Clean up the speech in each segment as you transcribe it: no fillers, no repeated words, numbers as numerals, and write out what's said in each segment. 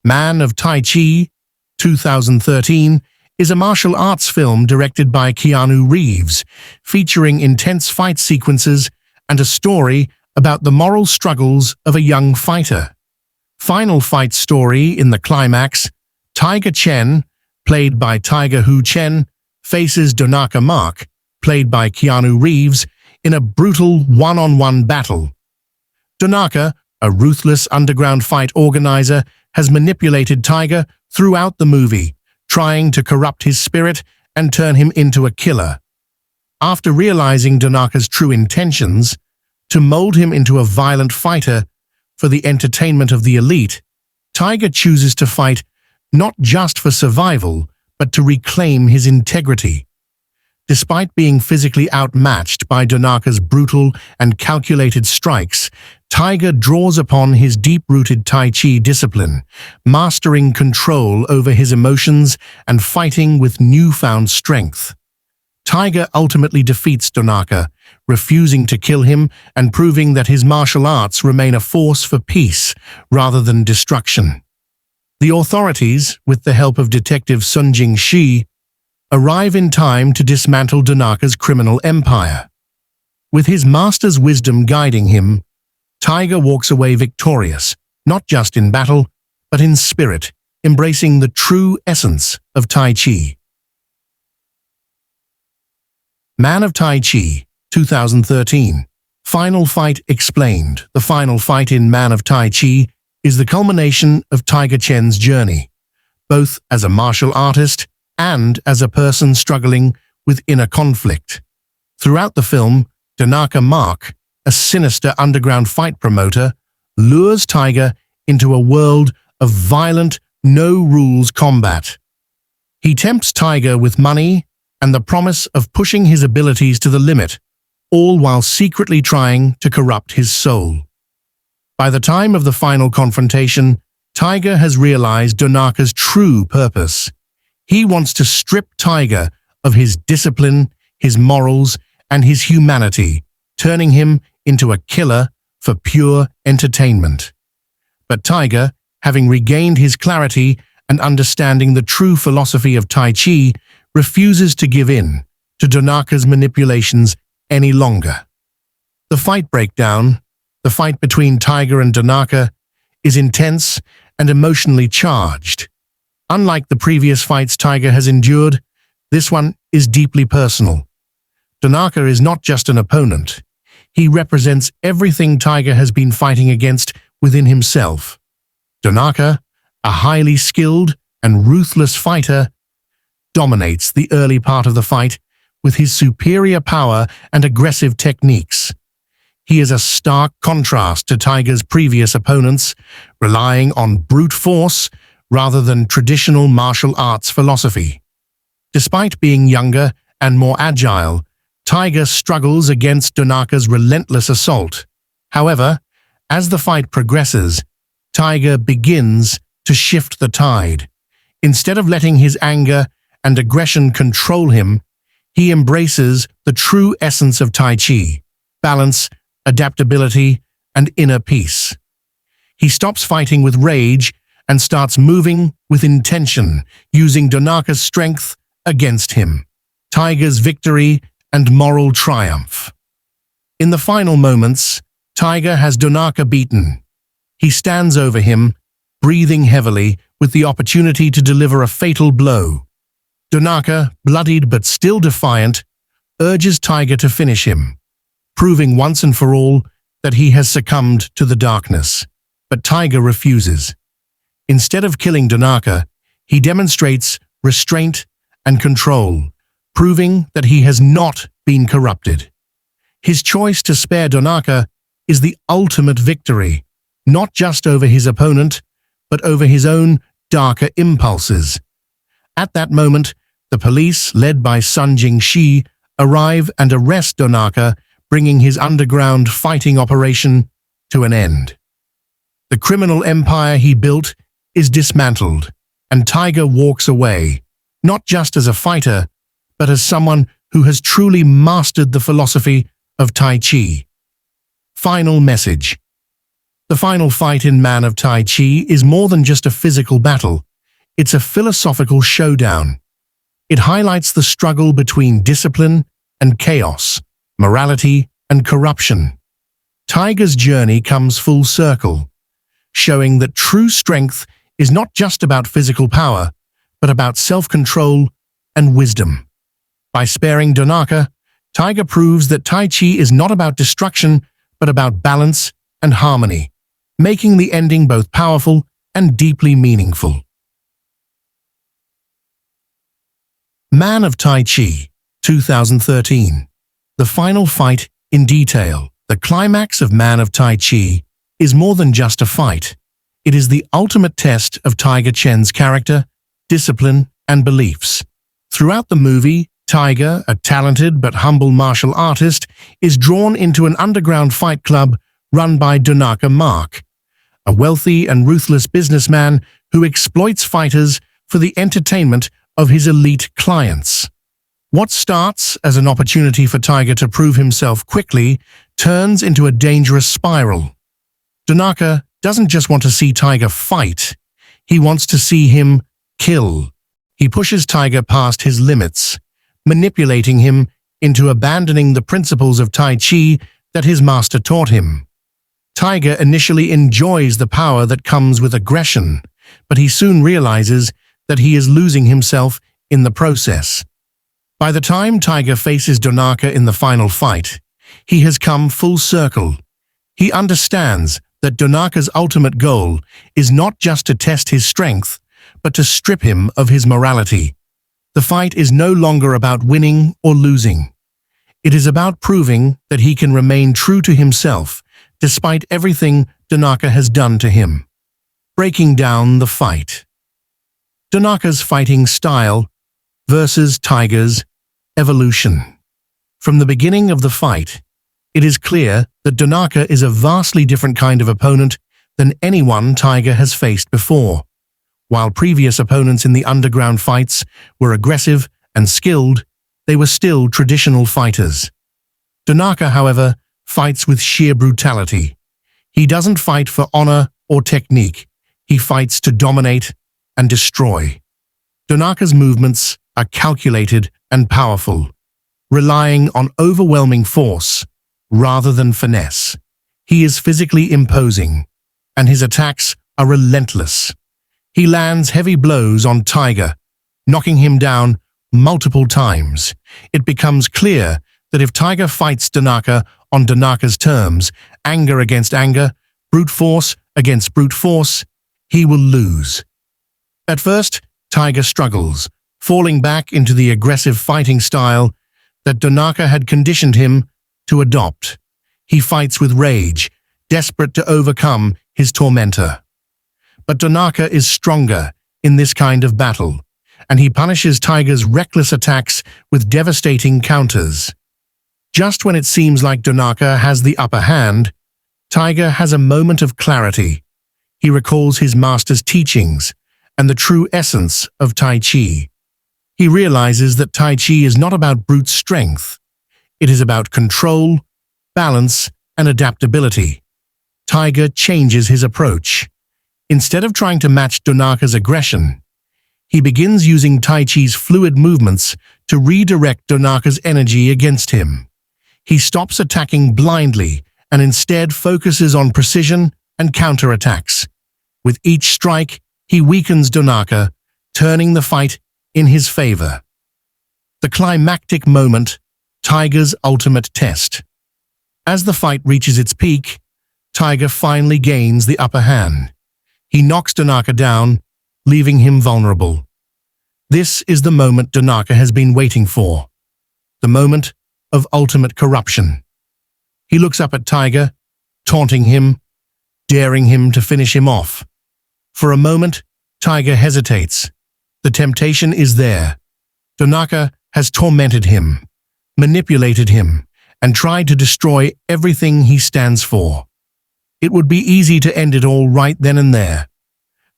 Man of Tai Chi, 2013, is a martial arts film directed by Keanu Reeves, featuring intense fight sequences and a story about the moral struggles of a young fighter. Final fight story in the climax, Tiger Chen, played by Tiger Chen, faces Donaka Mark, played by Keanu Reeves, in a brutal one-on-one battle. Donaka, a ruthless underground fight organizer, has manipulated Tiger throughout the movie, trying to corrupt his spirit and turn him into a killer. After realizing Donaka's true intentions, to mold him into a violent fighter for the entertainment of the elite, Tiger chooses to fight not just for survival, but to reclaim his integrity. Despite being physically outmatched by Donaka's brutal and calculated strikes, Tiger draws upon his deep-rooted Tai Chi discipline, mastering control over his emotions and fighting with newfound strength. Tiger ultimately defeats Donaka, refusing to kill him and proving that his martial arts remain a force for peace rather than destruction. The authorities, with the help of Detective Sunjing Shi, arrive in time to dismantle Donaka's criminal empire. With his master's wisdom guiding him, Tiger walks away victorious, not just in battle, but in spirit, embracing the true essence of Tai Chi. Man of Tai Chi, 2013. Final Fight Explained. The final fight in Man of Tai Chi is the culmination of Tiger Chen's journey, both as a martial artist and as a person struggling with inner conflict. Throughout the film, Donaka Mark, a sinister underground fight promoter, lures Tiger into a world of violent, no-rules combat. He tempts Tiger with money and the promise of pushing his abilities to the limit, all while secretly trying to corrupt his soul. By the time of the final confrontation, Tiger has realized Donaka's true purpose. He wants to strip Tiger of his discipline, his morals, and his humanity, turning him into a killer for pure entertainment. But Tiger, having regained his clarity and understanding the true philosophy of Tai Chi, refuses to give in to Donaka's manipulations any longer. The fight breakdown, the fight between Tiger and Donaka, is intense and emotionally charged. Unlike the previous fights Tiger has endured, this one is deeply personal. Donaka is not just an opponent. He represents everything Tiger has been fighting against within himself. Donaka, a highly skilled and ruthless fighter, dominates the early part of the fight with his superior power and aggressive techniques. He is a stark contrast to Tiger's previous opponents, relying on brute force rather than traditional martial arts philosophy. Despite being younger and more agile, Tiger struggles against Donaka's relentless assault. However, as the fight progresses, Tiger begins to shift the tide. Instead of letting his anger and aggression control him, he embraces the true essence of Tai Chi: balance, adaptability, and inner peace. He stops fighting with rage and starts moving with intention, using Donaka's strength against him. Tiger's victory and moral triumph. In the final moments, Tiger has Donaka beaten. He stands over him, breathing heavily, with the opportunity to deliver a fatal blow. Donaka, bloodied but still defiant, urges Tiger to finish him, proving once and for all that he has succumbed to the darkness. But Tiger refuses. Instead of killing Donaka, he demonstrates restraint and control, proving that he has not been corrupted. His choice to spare Donaka is the ultimate victory, not just over his opponent, but over his own darker impulses. At that moment, the police, led by Sunjing Shi, arrive and arrest Donaka, bringing his underground fighting operation to an end. The criminal empire he built is dismantled, and Tiger walks away, not just as a fighter, but as someone who has truly mastered the philosophy of Tai Chi. Final message. The final fight in Man of Tai Chi is more than just a physical battle. It's a philosophical showdown. It highlights the struggle between discipline and chaos, morality and corruption. Tiger's journey comes full circle, showing that true strength is not just about physical power, but about self-control and wisdom. By sparing Donaka, Tiger proves that Tai Chi is not about destruction, but about balance and harmony, making the ending both powerful and deeply meaningful. Man of Tai Chi, 2013. The final fight in detail. The climax of Man of Tai Chi is more than just a fight. It is the ultimate test of Tiger Chen's character, discipline, and beliefs. Throughout the movie, Tiger, a talented but humble martial artist, is drawn into an underground fight club run by Donaka Mark, a wealthy and ruthless businessman who exploits fighters for the entertainment of his elite clients. What starts as an opportunity for Tiger to prove himself quickly turns into a dangerous spiral. Donaka doesn't just want to see Tiger fight, he wants to see him kill. He pushes Tiger past his limits, manipulating him into abandoning the principles of Tai Chi that his master taught him. Tiger initially enjoys the power that comes with aggression, but he soon realizes that he is losing himself in the process. By the time Tiger faces Donaka in the final fight, he has come full circle. He understands that Donaka's ultimate goal is not just to test his strength, but to strip him of his morality. The fight is no longer about winning or losing. It is about proving that he can remain true to himself, despite everything Donaka has done to him. Breaking down the fight. Donaka's fighting style versus Tiger's evolution. From the beginning of the fight, it is clear that Donaka is a vastly different kind of opponent than anyone Tiger has faced before. While previous opponents in the underground fights were aggressive and skilled, they were still traditional fighters. Donaka, however, fights with sheer brutality. He doesn't fight for honor or technique. He fights to dominate and destroy. Donaka's movements are calculated and powerful, relying on overwhelming force rather than finesse. He is physically imposing, and his attacks are relentless. He lands heavy blows on Tiger, knocking him down multiple times. It becomes clear that if Tiger fights Donaka on Donaka's terms, anger against anger, brute force against brute force, he will lose. At first, Tiger struggles, falling back into the aggressive fighting style that Donaka had conditioned him to adopt. He fights with rage, desperate to overcome his tormentor. But Donaka is stronger in this kind of battle, and he punishes Tiger's reckless attacks with devastating counters. Just when it seems like Donaka has the upper hand, Tiger has a moment of clarity. He recalls his master's teachings and the true essence of Tai Chi. He realizes that Tai Chi is not about brute strength. It is about control, balance, and adaptability. Tiger changes his approach. Instead of trying to match Donaka's aggression, he begins using Tai Chi's fluid movements to redirect Donaka's energy against him. He stops attacking blindly and instead focuses on precision and counterattacks. With each strike, he weakens Donaka, turning the fight in his favor. The climactic moment, Tiger's ultimate test. As the fight reaches its peak, Tiger finally gains the upper hand. He knocks Donaka down, leaving him vulnerable. This is the moment Donaka has been waiting for. The moment of ultimate corruption. He looks up at Tiger, taunting him, daring him to finish him off. For a moment, Tiger hesitates. The temptation is there. Donaka has tormented him, manipulated him, and tried to destroy everything he stands for. It would be easy to end it all right then and there.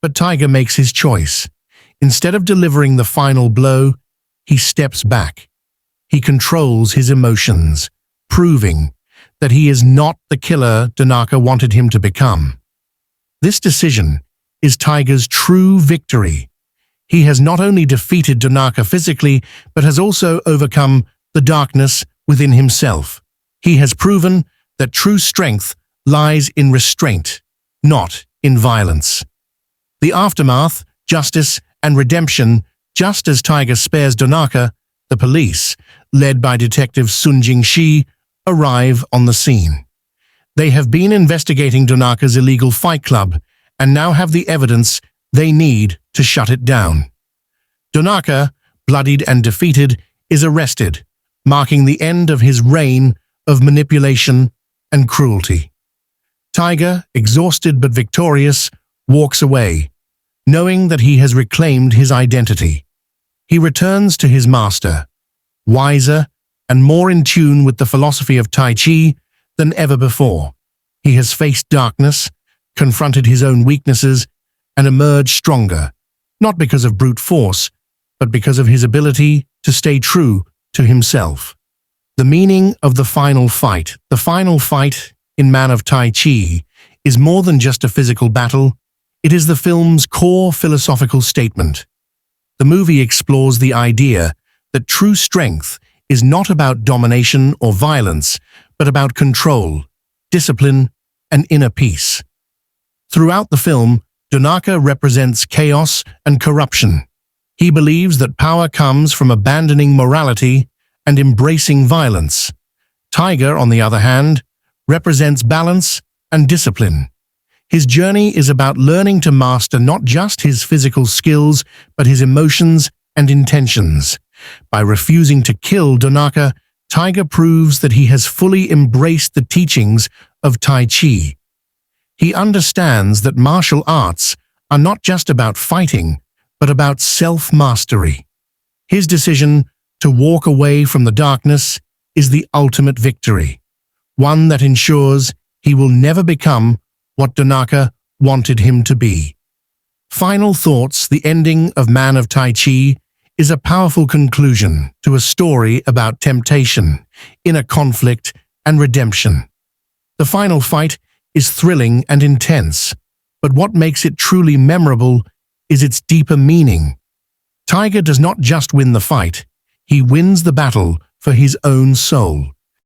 But Tiger makes his choice. Instead of delivering the final blow, he steps back. He controls his emotions, proving that he is not the killer Donaka wanted him to become. This decision is Tiger's true victory. He has not only defeated Donaka physically, but has also overcome the darkness within himself. He has proven that true strength lies in restraint, not in violence. The aftermath, justice, and redemption. Just as Tiger spares Donaka, the police, led by Detective Sun Jing-shi, arrive on the scene. They have been investigating Donaka's illegal fight club and now have the evidence they need to shut it down. Donaka, bloodied and defeated, is arrested, marking the end of his reign of manipulation and cruelty. Tiger, exhausted but victorious, walks away, knowing that he has reclaimed his identity. He returns to his master, wiser and more in tune with the philosophy of Tai Chi than ever before. He has faced darkness, confronted his own weaknesses, and emerged stronger, not because of brute force, but because of his ability to stay true to himself. The meaning of the final fight. The final fight in Man of Tai Chi is more than just a physical battle. It is the film's core philosophical statement. The movie explores the idea that true strength is not about domination or violence, but about control, discipline, and inner peace. Throughout the film, Donaka represents chaos and corruption. He believes that power comes from abandoning morality and embracing violence. Tiger, on the other hand, represents balance and discipline. His journey is about learning to master not just his physical skills, but his emotions and intentions. By refusing to kill Donaka, Tiger proves that he has fully embraced the teachings of Tai Chi. He understands that martial arts are not just about fighting, but about self-mastery. His decision to walk away from the darkness is the ultimate victory, one that ensures he will never become what Donaka wanted him to be. Final thoughts. The ending of Man of Tai Chi is a powerful conclusion to a story about temptation, inner conflict, and redemption. The final fight is thrilling and intense, but what makes it truly memorable is its deeper meaning. Tiger does not just win the fight, he wins the battle for his own soul.